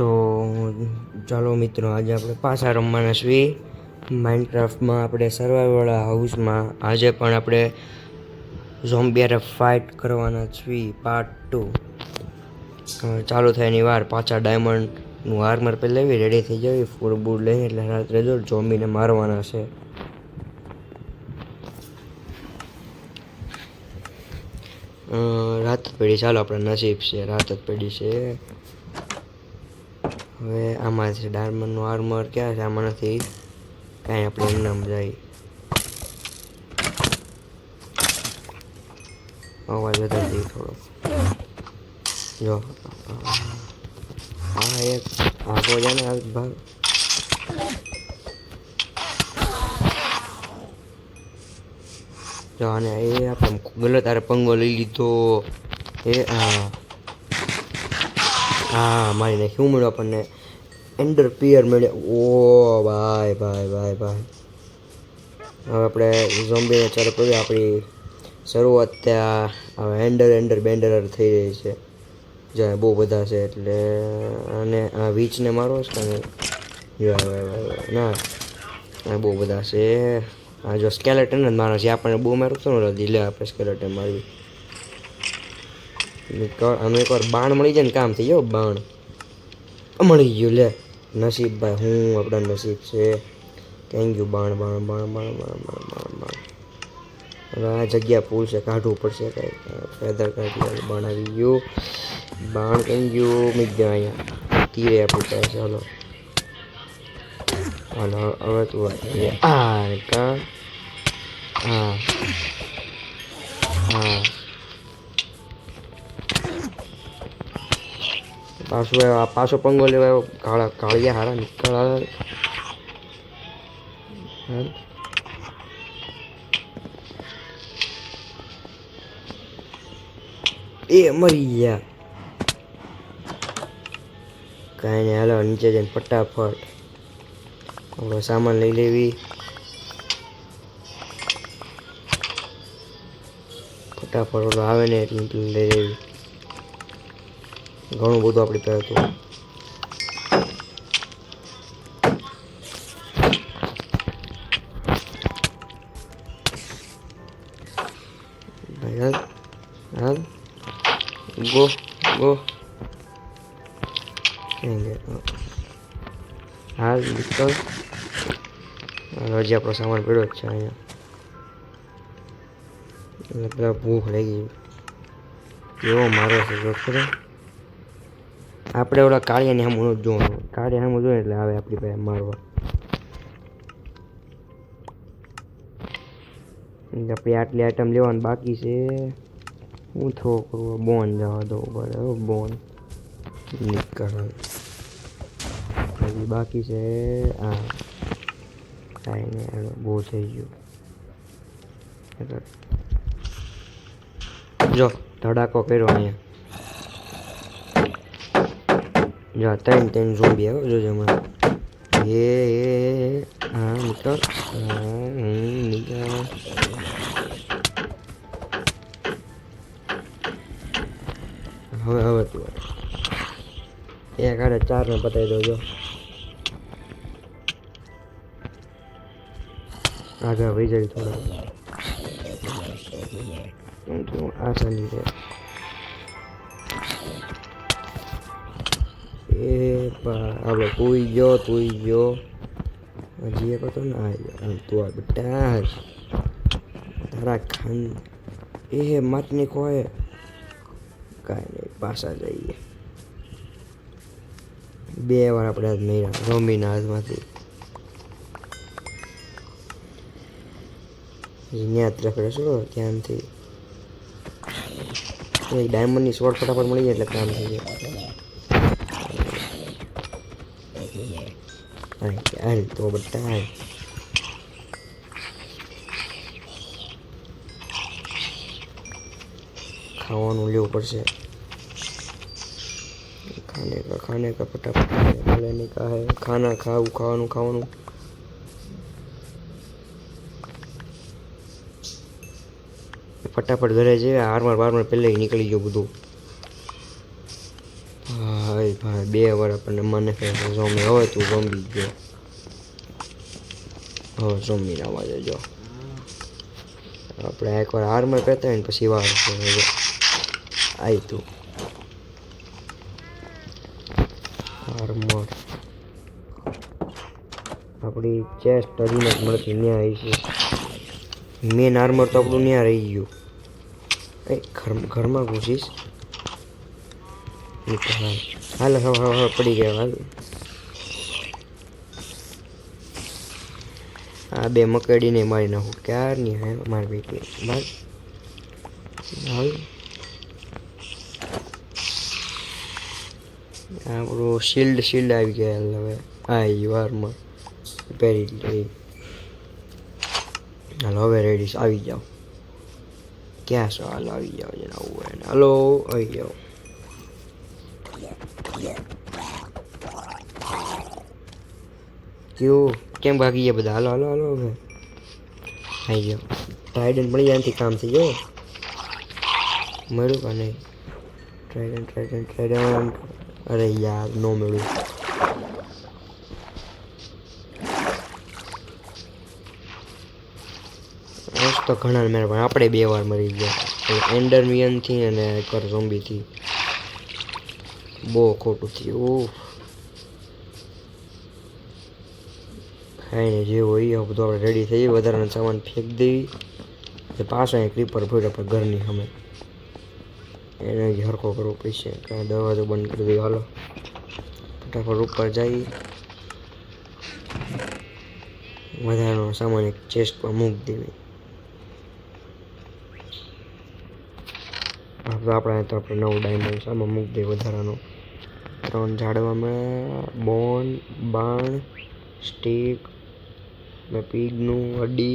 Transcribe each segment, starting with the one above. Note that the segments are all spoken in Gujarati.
તો ચાલો મિત્રો, આજે આપણે પાછા રમવાના છીએ માઇનક્રાફ્ટમાં. આપણે સર્વાઈવલવાળા હાઉસમાં આજે પણ આપણે ઝોમ્બી હારે ફાઇટ કરવાના છીએ, પાર્ટ 2. ચાલુ થાય એની વાર. પાછા ડાયમંડનું આર્મર પહેલાં લેવી, રેડી થઈ જવી, ફૂડ બૂડ લઈને, એટલે રાત્રે જો ઝોમ્બીને મારવાના છે. રાત જ પડી, ચાલો આપણે નસીબ છે, રાત જ પડી છે. હવે આમાં છે ડાયમંડનું આર્મર, ક્યાં છે? આમાં નથી કાંઈ, આપણે એમ નામ જાય. અવાજ વધારી દઈએ થોડો. જો આ એક આગો જાય ને, ભાગ જો. અને એ આપણે ગલત તારે પંગો લઈ લીધો. એ હા મારી નાખ્યું. શું મળ્યું આપણને? એન્ડર પિયર મળ્યા. ઓ ભાઈ ભાઈ ભાઈ ભાઈ. હવે આપણે ઝોમ્બીને ચાલુ કરીએ. આપણી શરૂઆત ત્યાં હવે એન્ડર બેન્ડર થઈ રહી છે, જ્યાં બહુ બધા છે. એટલે અને આ વીચને મારો છે ને, ના બહુ બધા છે. આ જો સ્કેલેટન જ મારો છે, આપણને બહુ મારું તો દિલે આપણે સ્કેલેટન મારવી. આનું એકવાર બાણ મળી જાય ને, કામ થઈ ગયો. બાણ મળી ગયું, લે નસીબ ભાઈ. હું આપણા નસીબ છે. Thank you. બાણ બાણ બાણ બાણ બાણ બાણ બાણ બાણ. હવે આ જગ્યા ફૂલ છે, કાઢવું પડશે કંઈ. ફેદર કાઢી, બાણ આવી ગયું. બાણ થઈ ગયું. મીક દે અહીંયા તીરે આપણી પાસે. ચાલો હાલો, હવે તું હા કા હા હા. પાછો પંગો લેવાયો. કાળિયા હારા નીકળ. એ મરી ગયા. કાંઈ નહીં, હાલો નીચે જઈને ફટાફટ આપણો સામાન લઈ લેવી. ફટાફટ ઓલો આવે ને એટલે લઈ લેવી. ઘણું બધું આપણી પાસે હતું. હાલ હાલ, ગો ગો. હાલ નીકળ. હજી આપણો સામાન પડ્યો જ છે અહીંયા. એટલે પેલા ભૂખ લાગી કેવો મારો છે જો ખરો. આપણે ઓલા કાળિયાની સામું નથી જોવાનું. કાળિયા સામું જોઈએ એટલે આવે આપણી પાસે મારવા. આપણી આટલી આઈટમ લેવાની બાકી છે. હું થ્રો કરવો? બોન જવા દો બરાબર. બોન નીકળ. હજી બાકી છે આ. કાંઈ નહીં, બહુ થઈ ગયું. જો ધડાકો કર્યો અહીંયા. જો ત્રણ ઝોમ્બી આવ્યો. જોજો હમણાં. એ હા નીકળ. નીકળ. હવે તું એક આડે 4 ને પતાવી દો. જો આગળ વહી જાય થોડા. આસાની છે. એ આપણે તુંય ગયો. હજી એક હતો ને, તું આ બેટા તારા ખાન એ માતની ખોય. કાંઈ નહીં, પાછા જઈએ. 2 વાર આપણે હાથ મેળ્યા ઝોમ્બીના હાથમાંથી. ત્યાં તરફ રહેશું ત્યાંથી. એક ડાયમંડની શોર્ટ ફટાફટ મળી જાય એટલે કામ થઈ જાય. હાલ તો બધા ખાવાનું લેવું પડશે. ખાને કા ફટાફટ લેને કા હે. ખાવાનું ફટાફટ ઘરે જઈએ. આર્મર પહેલાં નીકળી ગયું બધું. હા ભાઈ 2 વાર આપણને મને કહે ઝોમ્બી હવે તું ઝોમ્બી ગયો હવે ઝોમ્બી ના વાજે જો આપણે એકવાર આર્મર પહેરતા હોય ને પછી વાર છે આવી તું આર્મર આપણી ચેસ્ટ હજી નથી મળતી ત્યાં આવી છે મેન આર્મર તો આપણું ત્યાં રહી ગયું એ ઘરમાં ઘૂસીશ એ તો હાલ હવે પડી ગયા હાલ આ 2 મકડીને મારી નાખું ક્યારની હે મારી બેટી બાર હાલ આપણું શિલ્ડ આવી ગયા હવે આ વારમાં પહેરી લઈ હાલો હવે રેડી આવી જાઓ ક્યાં છો હાલો આવી જાઓ જેને આવું હોય ને હાલો આવી જાઓ કેવું કેમ ભાગી ગયા બધા હાલો હાલો હાલો હવે આવી જાઓ ટ્રાઇડન્ટ મળી જાય કામ થઈ ગયો મળ્યું કે નહીં ટ્રાઇડન્ટ અરે યાર નો મળ્યું તો ઘણા મેં પણ આપણે 2 વાર મરી ગયા એન્ડરમિયનથી અને એકવાર ઝોમ્બીથી બહુ ખોટું થયું ખાઈને જે હોય એ બધું આપણે રેડી થઈ વધારાનો સામાન ફેંકી દેવી પાછો અહીં ક્રીપર ભર્યો આપણે ઘરની સામે એને હરખો કરવો પડશે કાંઈ દરવાજો બંધ કરી દઈએ હાલો ફટાફટ ઉપર જઈ વધારાનો સામાન એક ચેસ્ટમાં મૂકી દેવી આપણે 9 ડાયમંડ આમાં મૂકી દઈએ વધારાનો 3 ઝાડવામાં બોન બાણ સ્ટીક મેં પીગનું હड्डी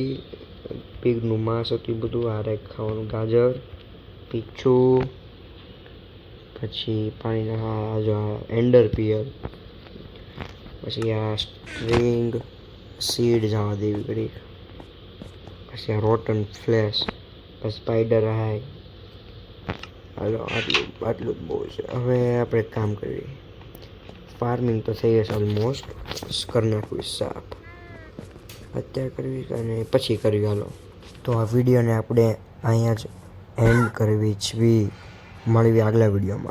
પીગનું માંસ હતું બધું આ રાખ ખાવાનું ગાજર પીછું પછી પાણીના જો એન્ડર પિયર પછી આ સ્ટ્રિંગ સીડ જવા દેવી કરી પછી આ રોટન ફ્લેશ પછી સ્પાઈડર હાય હાલો આટલું જ બહુ છે હવે આપણે કામ કરીએ ફાર્મિંગ તો થઈ જશે ઓલમોસ્ટ કરી નાખવું સાફ અત્યારે કરવી અને પછી કરવી હાલો તો આ વિડીયોને આપણે અહીંયા જ એન્ડ કરવી જ મળવી આગલા વિડીયોમાં